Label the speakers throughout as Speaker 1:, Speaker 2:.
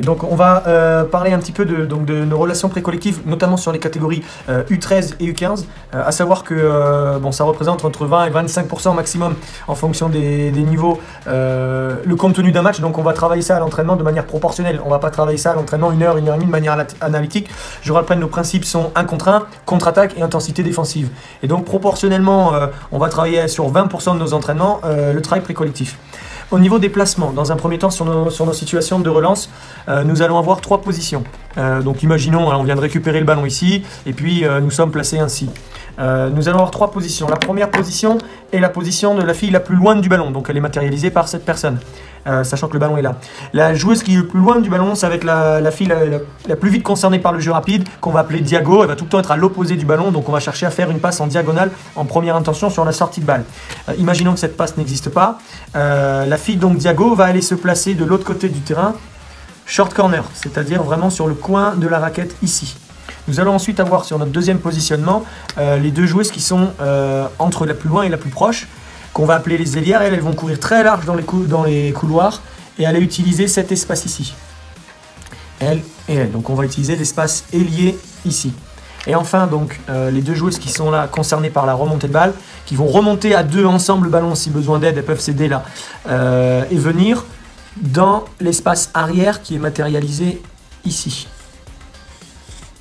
Speaker 1: donc on va parler un petit peu de nos relations précollectives, notamment sur les catégories U13 et U15, à savoir que bon, ça représente entre 20 et 25% maximum en fonction des niveaux, le contenu d'un match. Donc on va travailler ça à l'entraînement de manière proportionnelle. On va pas travailler ça à l'entraînement 1 heure et demie de manière analytique. Je rappelle, nos principes sont 1 contre 1, contre-attaque et intensité défensive. Et donc proportionnellement, on va travailler sur 20% de nos entraînements le travail précollectif. Au niveau des placements, dans un premier temps sur nos situations de relance, nous allons avoir 3 positions. Donc imaginons, on vient de récupérer le ballon ici, et puis nous sommes placés ainsi. Nous allons avoir 3 positions. La première position est la position de la fille la plus loin du ballon, donc elle est matérialisée par cette personne, sachant que le ballon est là. La joueuse qui est le plus loin du ballon, ça va être la fille la plus vite concernée par le jeu rapide, qu'on va appeler Diago. Elle va tout le temps être à l'opposé du ballon, donc on va chercher à faire une passe en diagonale en première intention sur la sortie de balle. Imaginons que cette passe n'existe pas. La fille donc Diago va aller se placer de l'autre côté du terrain, short corner, c'est-à-dire vraiment sur le coin de la raquette ici. Nous allons ensuite avoir sur notre deuxième positionnement les 2 joueuses qui sont entre la plus loin et la plus proche, qu'on va appeler les ailières. Elles vont courir très large dans les couloirs et aller utiliser cet espace ici. Elle et elle. Donc on va utiliser l'espace ailier ici. Et enfin donc les 2 joueuses qui sont là concernées par la remontée de balle, qui vont remonter à 2 ensemble le ballon si besoin d'aide, elles peuvent s'aider là, et venir dans l'espace arrière qui est matérialisé ici.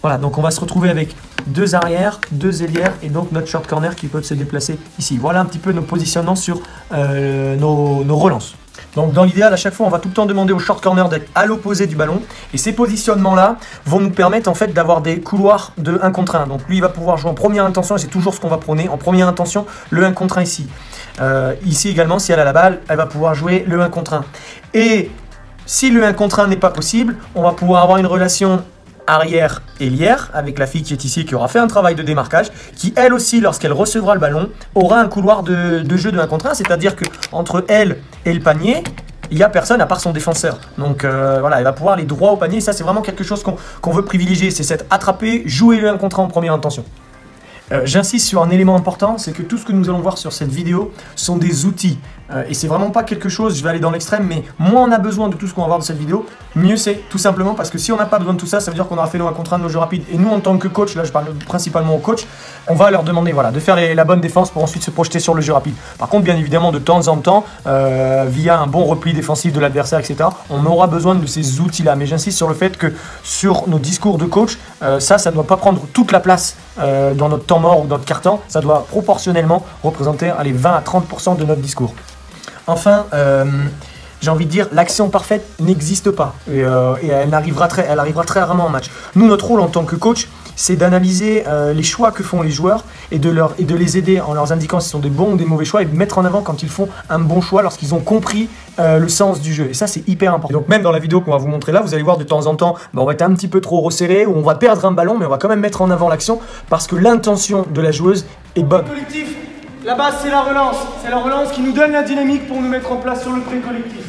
Speaker 1: Voilà, donc on va se retrouver avec 2 arrières, 2 ailières et donc notre short corner qui peuvent se déplacer ici. Voilà un petit peu nos positionnements sur nos relances. Donc dans l'idéal, à chaque fois, on va tout le temps demander au short corner d'être à l'opposé du ballon. Et ces positionnements-là vont nous permettre en fait d'avoir des couloirs de 1 contre 1. Donc lui, il va pouvoir jouer en première intention, et c'est toujours ce qu'on va prôner. En première intention, le 1 contre 1 ici. Ici également, si elle a la balle, elle va pouvoir jouer le 1 contre 1. Et si le 1 contre 1 n'est pas possible, on va pouvoir avoir une relation arrière ailière avec la fille qui est ici, qui aura fait un travail de démarquage, qui elle aussi, lorsqu'elle recevra le ballon, aura un couloir de jeu de 1 contre 1, c'est-à-dire que entre elle et le panier, il n'y a personne à part son défenseur. Donc voilà, elle va pouvoir aller droit au panier, et ça c'est vraiment quelque chose qu'on veut privilégier, c'est cette attraper, jouer le 1 contre 1 en première intention. J'insiste sur un élément important, c'est que tout ce que nous allons voir sur cette vidéo sont des outils. Et c'est vraiment pas quelque chose, je vais aller dans l'extrême, mais moins on a besoin de tout ce qu'on va voir de cette vidéo, mieux c'est, tout simplement parce que si on n'a pas besoin de tout ça, ça veut dire qu'on aura fait le 1 contre 1 de nos jeux rapides. Et nous, en tant que coach, là je parle principalement aux coachs, on va leur demander voilà, de faire la bonne défense pour ensuite se projeter sur le jeu rapide. Par contre, bien évidemment, de temps en temps, via un bon repli défensif de l'adversaire, etc., on aura besoin de ces outils-là. Mais j'insiste sur le fait que sur nos discours de coach, ça ne doit pas prendre toute la place dans notre temps mort ou notre carton, ça doit proportionnellement représenter 20 à 30% de notre discours. Enfin, j'ai envie de dire, l'action parfaite n'existe pas et elle arrivera très rarement en match. Nous, notre rôle en tant que coach, c'est d'analyser les choix que font les joueurs et de les aider en leur indiquant si ce sont des bons ou des mauvais choix et de mettre en avant quand ils font un bon choix lorsqu'ils ont compris le sens du jeu. Et ça, c'est hyper important. Et donc même dans la vidéo qu'on va vous montrer là, vous allez voir de temps en temps, on va être un petit peu trop resserré ou on va perdre un ballon, mais on va quand même mettre en avant l'action parce que l'intention de la joueuse est bonne.
Speaker 2: Collectif, la base c'est la relance. C'est la relance qui nous donne la dynamique pour nous mettre en place sur le pré-collectif.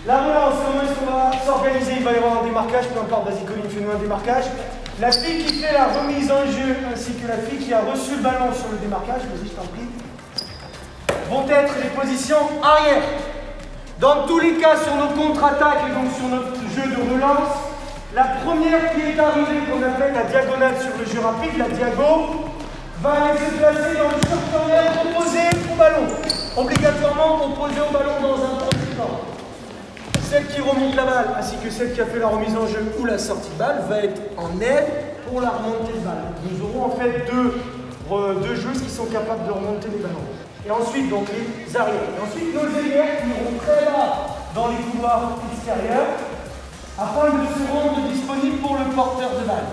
Speaker 2: La relance, comment est-ce qu'on va s'organiser? Il va y avoir un démarquage, peu importe, vas-y Colline, fais-nous un démarquage. La fille qui fait la remise en jeu ainsi que la fille qui a reçu le ballon sur le démarquage, vas-y je t'en prie, vont être les positions arrière. Dans tous les cas, sur nos contre-attaques et donc sur notre jeu de relance, la première qui est arrivée, qu'on appelle la diagonale sur le jeu rapide, la diago, va aller se placer dans le short corner opposé au ballon. Obligatoirement opposé au ballon dans un premier temps. Celle qui remonte la balle ainsi que celle qui a fait la remise en jeu ou la sortie de balle va être en aide pour la remontée de balle. Nous aurons en fait deux joueuses qui sont capables de remonter les ballons. Et ensuite donc les arrières. Et ensuite nos ailières qui iront très bas dans les couloirs extérieurs afin de se rendre disponibles pour le porteur de balle.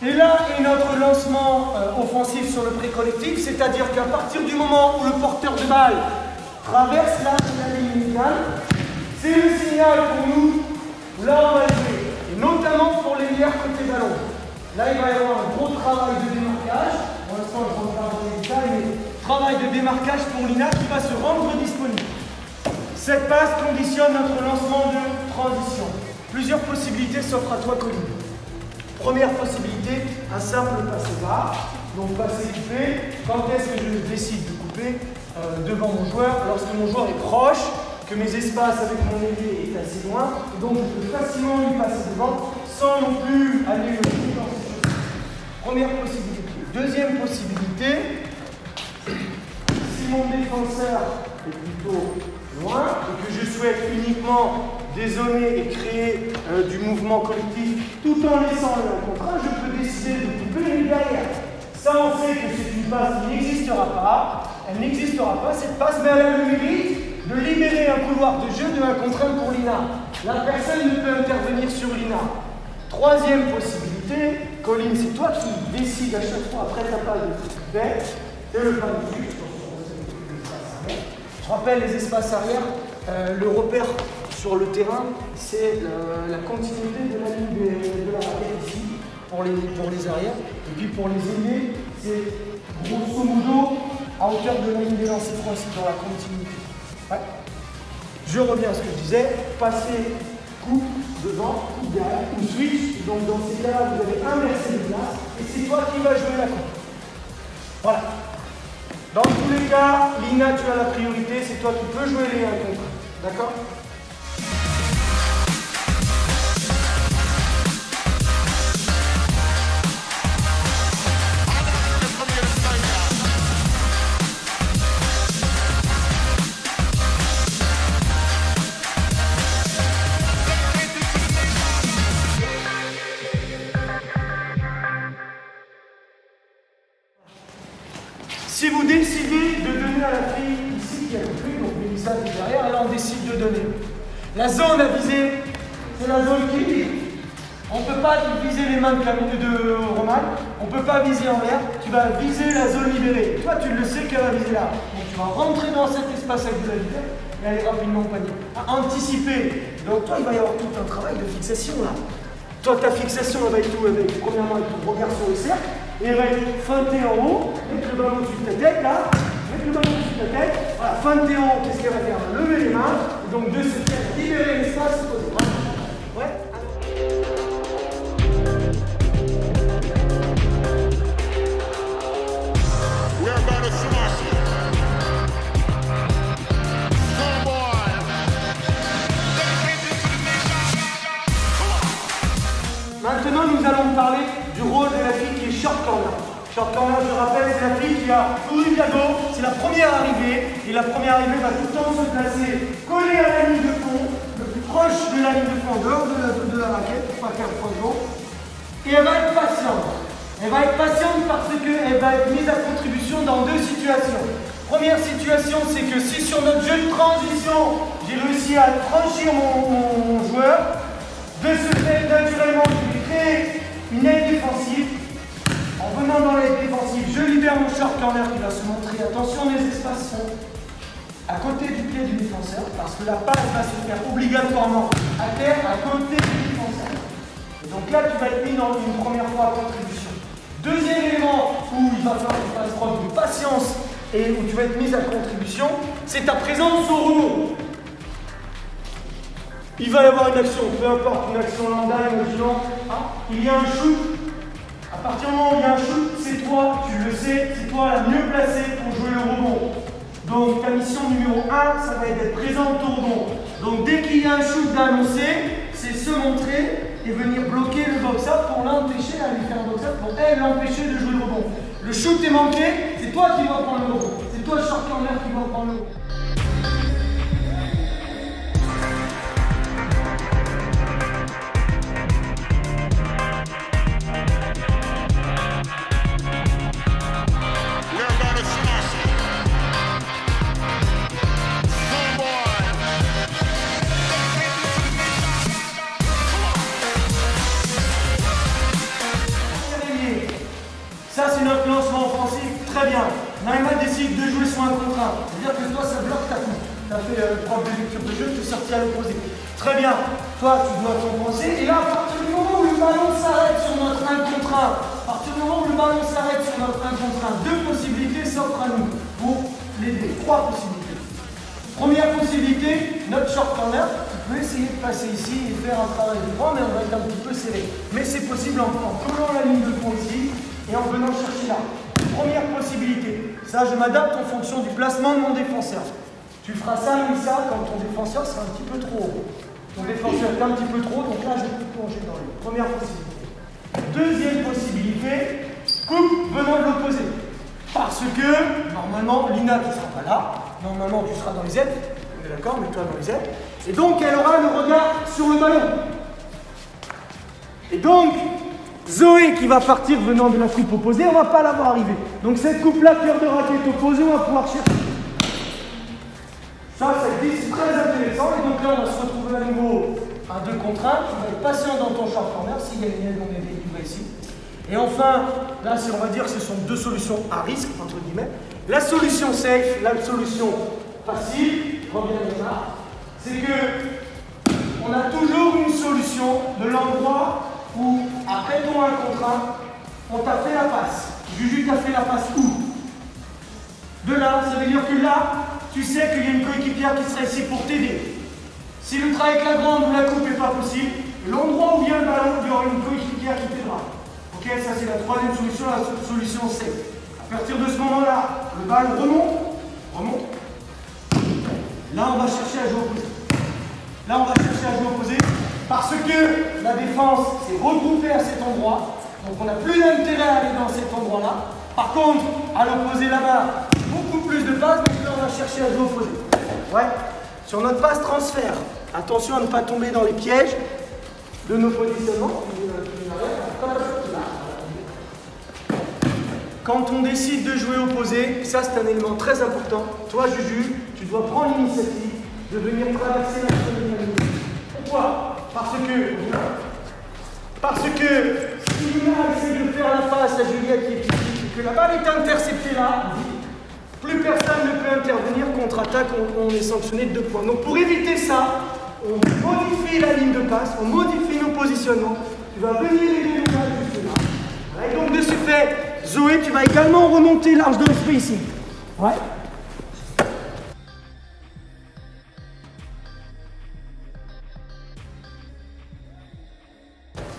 Speaker 2: Et là est notre lancement offensif sur le pré-collectif, c'est-à-dire qu'à partir du moment où le porteur de balle traverse la ligne médiane, c'est le signal pour nous, là on va jouer, et notamment pour les lières côté ballon. Là il va y avoir un gros travail de démarquage, pour l'instant je ne rentre pas dans les détails, mais travail de démarquage pour Lina qui va se rendre disponible. Cette passe conditionne notre lancement de transition. Plusieurs possibilités s'offrent à toi Colline. Première possibilité, un simple passer bas, donc passer coupé. Quand est-ce que je décide de couper devant mon joueur? Lorsque mon joueur est proche, que mes espaces avec mon ailier est assez loin, et donc je peux facilement lui passer devant sans non plus aller le pied dans ses chaussures. Première possibilité. Deuxième possibilité, si mon défenseur est plutôt loin et que je souhaite uniquement dézoner et créer du mouvement collectif tout en laissant le 1 contre 1, je peux décider de couper les derrière. Ça, on sait que c'est une passe qui n'existera pas. Elle n'existera pas, cette passe, mais elle a le mérite de libérer un couloir de jeu de 1 contre 1 pour Lina. La personne ne peut intervenir sur Lina. Troisième possibilité, Colline, c'est toi qui décides à chaque fois après ta passe de couper. C'est le pas dessus. Je rappelle les espaces arrière. Le repère sur le terrain, c'est la continuité de la ligne de la raquette ici pour les arrières. Et puis pour les ailiers, c'est grosso modo à hauteur de la ligne des lancers francs ici dans la continuité. Ouais. Je reviens à ce que je disais, passer, coupe devant, coupe derrière, ou switch. Donc dans ces cas-là, vous avez inversé les places et c'est toi qui vas jouer la coupe. Voilà. Dans tous les cas, Lina, tu as la priorité, c'est toi qui peux jouer les 1 contre 1. D'accord ? Si vous décidez de donner à la fille ici qui a compris, donc Mélissa qui est derrière, et là on décide de donner. La zone à viser, c'est la zone qui vise. On ne peut pas viser les mains de Roman, on ne peut pas viser en l'air, tu vas viser la zone libérée. Toi tu le sais qu'elle va viser là. Donc tu vas rentrer dans cet espace avec de la liberté et aller rapidement au panier. À anticiper. Donc toi il va y avoir tout un travail de fixation là. Toi ta fixation elle va être où? Avec premièrement avec ton regard sur le cercle. Et elle va être feintée en haut, mettre le ballon au-dessus de ta tête, là, mettre le ballon au-dessus de ta tête, voilà, feintée en haut, qu'est-ce qu'elle va faire? Elle va lever les mains, et donc de ce fait, libérer l'espace, se poser. Ouais. Maintenant, nous allons parler du rôle de la fille qui est short corner. Short corner, je rappelle, c'est la fille qui a tout le cadeau, c'est la première arrivée, et la première arrivée va tout le temps se placer collée à la ligne de fond, le plus proche de la ligne de fond, en dehors de la raquette, pour pas faire le point de gauche. Et elle va être patiente. Elle va être patiente parce qu'elle va être mise à contribution dans deux situations. Première situation, c'est que si sur notre jeu de transition, j'ai réussi à franchir mon joueur, de ce fait, naturellement, je vais créer une aide défensive. En venant dans l'aide défensive, je libère mon short corner qui va se montrer. Attention, les espaces sont à côté du pied du défenseur parce que la passe va se faire obligatoirement à terre, à côté du défenseur. Et donc là, tu vas être mis dans une première fois à contribution. Deuxième élément où il va falloir que tu fasses preuve de patience et où tu vas être mise à contribution, c'est ta présence au rebond. Il va y avoir une action, peu importe, une action lambda, imaginons, il y a un shoot. À partir du moment où il y a un shoot, c'est toi, tu le sais, c'est toi la mieux placée pour jouer le rebond. Donc ta mission numéro 1, ça va être d'être présente au rebond. Donc dès qu'il y a un shoot d'annoncer, c'est se montrer et venir bloquer le box-up pour l'empêcher à lui faire un box-up, pour elle l'empêcher de jouer le rebond. Le shoot est manqué, c'est toi qui dois prendre le rebond. C'est toi le short corner qui doit prendre le rebond. Ça, c'est notre lancement offensif, très bien. Naïma décide de jouer sur un contre 1. C'est-à-dire que toi, ça bloque ta coupe. Tu as fait preuve de lecture de jeu, tu es sorti à l'opposé. Très bien. Toi, tu dois compenser. Et là, à partir du moment où le ballon s'arrête sur notre 1 contre 1, à partir du moment où le ballon s'arrête sur notre 1 contre 1, deux possibilités s'offrent à nous pour l'aider. Trois possibilités. Première possibilité, notre short corner. Tu peux essayer de passer ici et faire un travail de droit, mais on va être un petit peu serré. Mais c'est possible en collant la ligne de fond ici. Et en venant chercher là. Première possibilité. Ça, je m'adapte en fonction du placement de mon défenseur. Tu feras ça, Mélissa, quand ton défenseur sera un petit peu trop haut. Ton défenseur est un petit peu trop, donc là, je vais te plonger dans les premières possibilités. Deuxième possibilité, coupe venant de l'opposé. Parce que, normalement, Lina, tu ne seras pas là. Normalement, tu seras dans les aides. On est d'accord, mets-toi dans les aides. Et donc, elle aura le regard sur le ballon. Et donc, Zoé qui va partir venant de la coupe opposée, on ne va pas la voir arriver. Donc, cette coupe-là, cœur de raquette opposée, on va pouvoir chercher. Ça c'est très intéressant. Et donc là, on va se retrouver à nouveau à 2 contre 1. Tu vas être patient dans ton short corner. S'il y a une aide, on est ici. Et enfin, là, on va dire que ce sont 2 solutions à risque, entre guillemets. La solution safe, la solution facile, c'est que on a toujours une solution de l'endroit où, après ton 1 contre 1, on t'a fait la passe. Juju t'a fait la passe où? De là, ça veut dire que là, tu sais qu'il y a une coéquipière qui sera ici pour t'aider. Si le travail avec la grande ou la coupe n'est pas possible, l'endroit où vient le ballon, il y aura une coéquipière qui t'aidera. Ok, ça c'est la troisième solution, la solution C. À partir de ce moment-là, le ballon remonte. Là, on va chercher à jouer opposé. Là, on va chercher à jouer opposé parce que la défense s'est regroupée à cet endroit. Donc, on n'a plus d'intérêt à aller dans cet endroit-là. Par contre, à l'opposé là-bas, beaucoup plus de passes, donc là, on va chercher à jouer opposé. Ouais. Sur notre passe transfert, attention à ne pas tomber dans les pièges de nos positionnements. Quand on décide de jouer opposé, ça c'est un élément très important. Toi, Juju, tu dois prendre l'initiative de venir traverser la première ligne. Pourquoi? Parce que si Lina essaie de faire la passe à Juliette qui est ici, et que la balle est interceptée là, plus personne ne peut intervenir, contre-attaque, on est sanctionné de 2 points. Donc pour éviter ça, on modifie la ligne de passe, on modifie nos positionnements. Tu vas venir aider Lina juste là. Et donc de ce fait, Zoé, tu vas également remonter large dans le spacing. Ouais.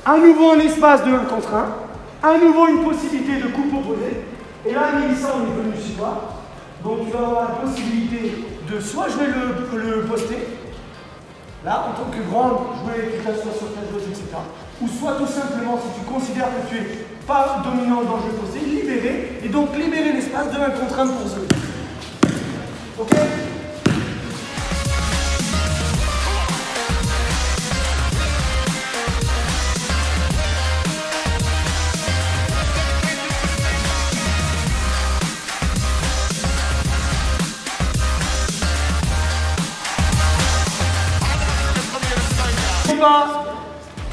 Speaker 2: À nouveau un espace de 1 contre 1. À nouveau une possibilité de coupe opposée. Et là, Mélissa, on est venu chez toi. Donc tu vas avoir la possibilité de soit jouer le poster, là, en tant que grande, jouer que tu t'assois sur ta joueuse, etc. Ou soit tout simplement, si tu considères que tu es pas dominant dans le jeu posté, libérer, et donc libérer l'espace de 1 contre 1 pour Zoé. Ok?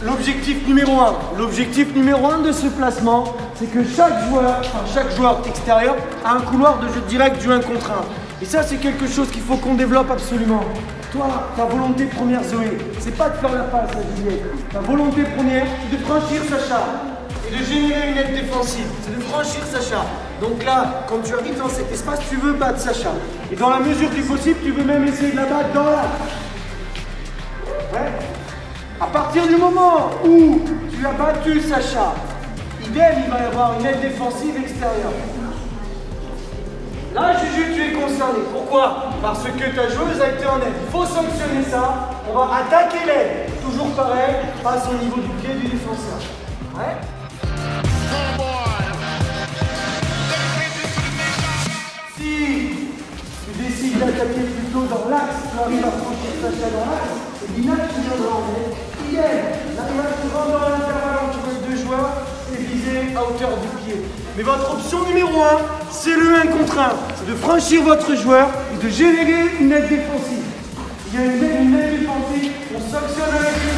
Speaker 2: L'objectif numéro 1. L'objectif numéro 1 de ce placement, c'est que chaque joueur extérieur a un couloir de jeu direct du 1 contre 1. Et ça, c'est quelque chose qu'il faut qu'on développe absolument. Toi, ta volonté première, Zoé, c'est pas de faire la passe à Juliette. Ta volonté première, c'est de franchir Sacha et de générer une aide défensive. C'est de franchir Sacha. Donc là, quand tu arrives dans cet espace, tu veux battre Sacha. Et dans la mesure du possible, tu veux même essayer de la battre dans l'axe. Ouais. À partir du moment où tu as battu Sacha, idem, il va y avoir une aide défensive extérieure. Là, Juju, tu es concerné. Pourquoi? Parce que ta joueuse a été en aide. Il faut sanctionner ça. On va attaquer l'aide. Toujours pareil, passe au niveau du pied du défenseur. Ouais. Si tu décides d'attaquer plutôt dans l'axe, tu arrives à franchir Sacha dans l'axe, et Lina, tu viendras en aide. Là, tu rentres dans l'intervalle entre les 2 joueurs et viser à hauteur du pied. Mais votre option numéro 1, c'est le 1 contre 1. C'est de franchir votre joueur et de générer une aide défensive. Il y a une aide défensive, on sanctionne avec une